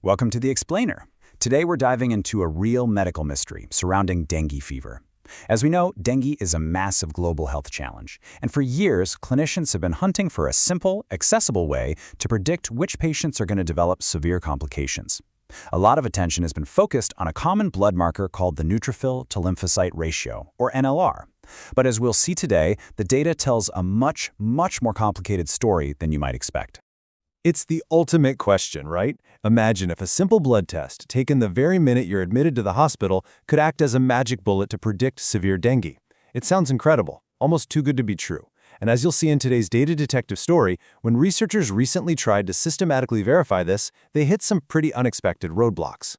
Welcome to The Explainer. Today we're diving into a real medical mystery surrounding dengue fever. As we know, dengue is a massive global health challenge, and for years, clinicians have been hunting for a simple, accessible way to predict which patients are going to develop severe complications. A lot of attention has been focused on a common blood marker called the neutrophil to lymphocyte ratio, or NLR. But as we'll see today, the data tells a much more complicated story than you might expect. It's the ultimate question, right? Imagine if a simple blood test, taken the very minute you're admitted to the hospital, could act as a magic bullet to predict severe dengue. It sounds incredible, almost too good to be true. And as you'll see in today's data detective story, when researchers recently tried to systematically verify this, they hit some pretty unexpected roadblocks.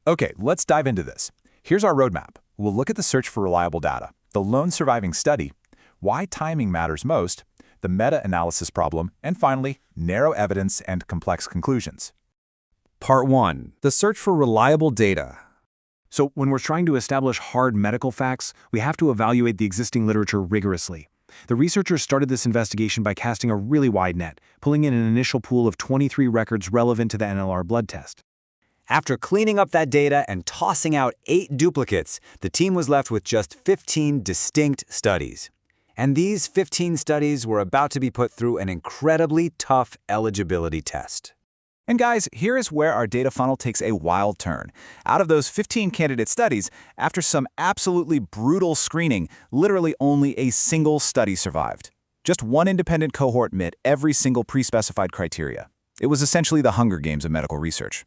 Okay, let's dive into this. Here's our roadmap. We'll look at the search for reliable data, the lone surviving study, why timing matters most, the meta-analysis problem, and finally, narrow evidence and complex conclusions. Part 1. The search for reliable data. So when we're trying to establish hard medical facts, we have to evaluate the existing literature rigorously. The researchers started this investigation by casting a really wide net, pulling in an initial pool of 23 records relevant to the NLR blood test. After cleaning up that data and tossing out 8 duplicates, the team was left with just 15 distinct studies. And these 15 studies were about to be put through an incredibly tough eligibility test. And guys, here is where our data funnel takes a wild turn. Out of those 15 candidate studies, after some absolutely brutal screening, literally only a single study survived. Just one independent cohort met every single pre-specified criteria. It was essentially the Hunger Games of medical research.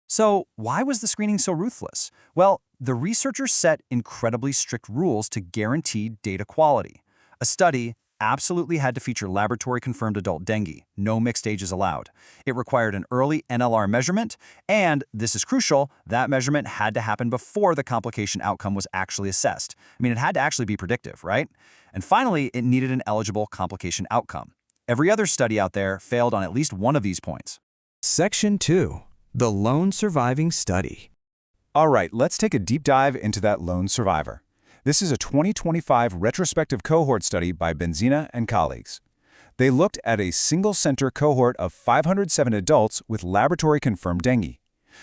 So why was the screening so ruthless? Well, the researchers set incredibly strict rules to guarantee data quality. A study absolutely had to feature laboratory-confirmed adult dengue, no mixed ages allowed. It required an early NLR measurement, and, this is crucial, that measurement had to happen before the complication outcome was actually assessed. I mean, it had to actually be predictive, right? And finally, it needed an eligible complication outcome. Every other study out there failed on at least one of these points. Section 2. The lone surviving study. All right, let's take a deep dive into that lone survivor. This is a 2025 retrospective cohort study by Benzina and colleagues. They looked at a single-center cohort of 507 adults with laboratory-confirmed dengue.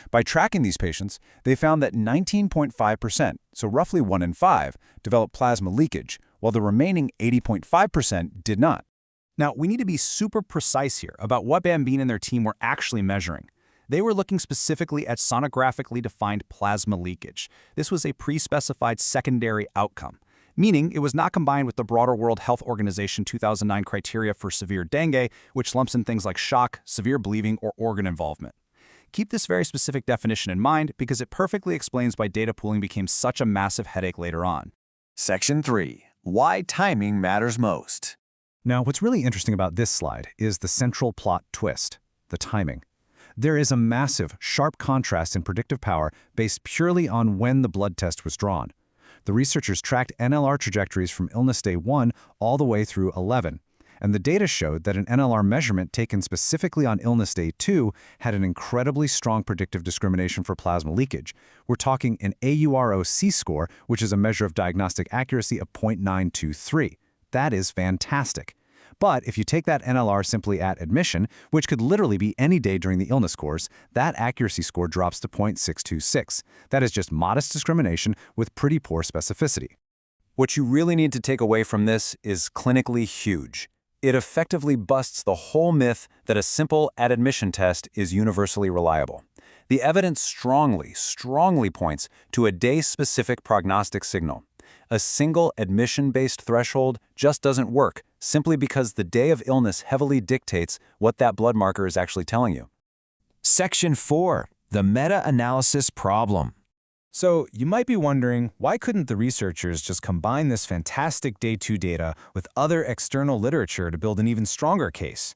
By tracking these patients, they found that 19.5%, so roughly 1 in 5, developed plasma leakage, while the remaining 80.5% did not. Now, we need to be super precise here about what Bambina and their team were actually measuring. They were looking specifically at sonographically defined plasma leakage. This was a pre-specified secondary outcome, meaning it was not combined with the broader World Health Organization 2009 criteria for severe dengue, which lumps in things like shock, severe bleeding, or organ involvement. Keep this very specific definition in mind because it perfectly explains why data pooling became such a massive headache later on. Section 3. Why timing matters most. Now, what's really interesting about this slide is the central plot twist, the timing. There is a massive, sharp contrast in predictive power based purely on when the blood test was drawn. The researchers tracked NLR trajectories from illness day 1 all the way through 11, and the data showed that an NLR measurement taken specifically on illness day 2 had an incredibly strong predictive discrimination for plasma leakage. We're talking an AUROC score, which is a measure of diagnostic accuracy of 0.923. That is fantastic. But if you take that NLR simply at admission, which could literally be any day during the illness course, that accuracy score drops to 0.626. That is just modest discrimination with pretty poor specificity. What you really need to take away from this is clinically huge. It effectively busts the whole myth that a simple at-admission test is universally reliable. The evidence strongly points to a day-specific prognostic signal. A single admission-based threshold just doesn't work, simply because the day of illness heavily dictates what that blood marker is actually telling you. Section 4. The meta-analysis problem. So you might be wondering, why couldn't the researchers just combine this fantastic day 2 data with other external literature to build an even stronger case?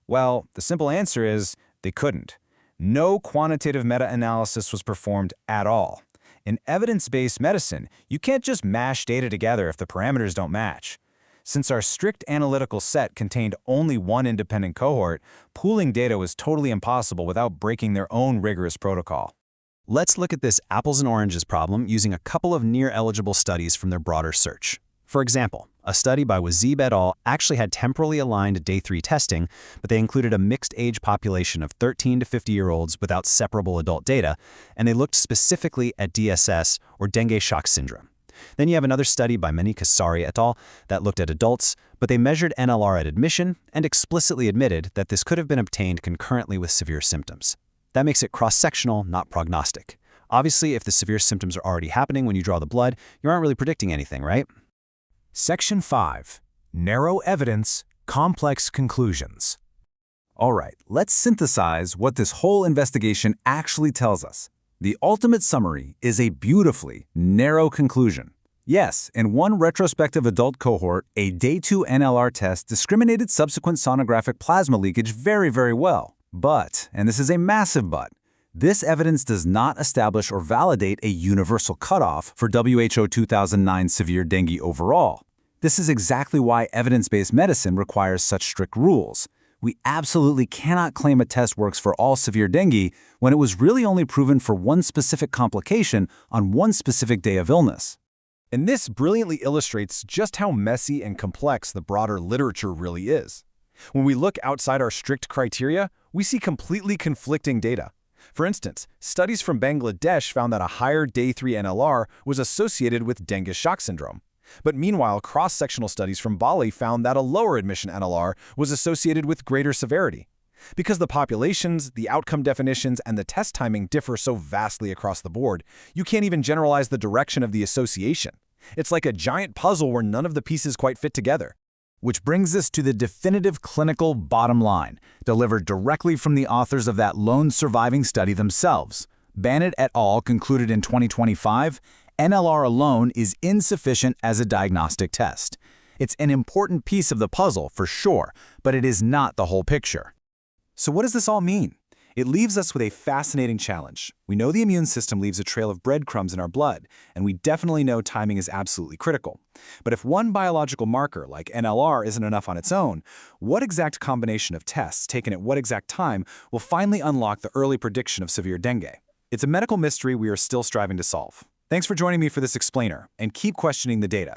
Well, the simple answer is they couldn't. No quantitative meta-analysis was performed at all. In evidence-based medicine, you can't just mash data together if the parameters don't match. Since our strict analytical set contained only one independent cohort, pooling data was totally impossible without breaking their own rigorous protocol. Let's look at this apples and oranges problem using a couple of near-eligible studies from their broader search. For example, A study by Wazib et al. Actually had temporally aligned day 3 testing, but they included a mixed-age population of 13 to 50-year-olds without separable adult data, and they looked specifically at DSS, or dengue shock syndrome. Then you have another study by Mani Kasari et al. That looked at adults, but they measured NLR at admission and explicitly admitted that this could have been obtained concurrently with severe symptoms. That makes it cross-sectional, not prognostic. Obviously, if the severe symptoms are already happening when you draw the blood, you aren't really predicting anything, right? Section 5. Narrow evidence, complex conclusions. All right, let's synthesize what this whole investigation actually tells us. The ultimate summary is a beautifully narrow conclusion. Yes, in one retrospective adult cohort, a day 2 NLR test discriminated subsequent sonographic plasma leakage very, very well. But, and this is a massive but, this evidence does not establish or validate a universal cutoff for WHO 2009 severe dengue overall. This is exactly why evidence-based medicine requires such strict rules. We absolutely cannot claim a test works for all severe dengue when it was really only proven for one specific complication on one specific day of illness. And this brilliantly illustrates just how messy and complex the broader literature really is. When we look outside our strict criteria, we see completely conflicting data. For instance, studies from Bangladesh found that a higher day 3 NLR was associated with dengue shock syndrome. But meanwhile, cross-sectional studies from Bali found that a lower admission NLR was associated with greater severity. Because the populations, the outcome definitions, and the test timing differ so vastly across the board, you can't even generalize the direction of the association. It's like a giant puzzle where none of the pieces quite fit together. Which brings us to the definitive clinical bottom line, delivered directly from the authors of that lone surviving study themselves. Bannett et al. Concluded in 2025, NLR alone is insufficient as a diagnostic test. It's an important piece of the puzzle, for sure, but it is not the whole picture. So what does this all mean? It leaves us with a fascinating challenge. We know the immune system leaves a trail of breadcrumbs in our blood, and we definitely know timing is absolutely critical. But if one biological marker, like NLR, isn't enough on its own, what exact combination of tests, taken at what exact time, will finally unlock the early prediction of severe dengue? It's a medical mystery we are still striving to solve. Thanks for joining me for this explainer, and keep questioning the data.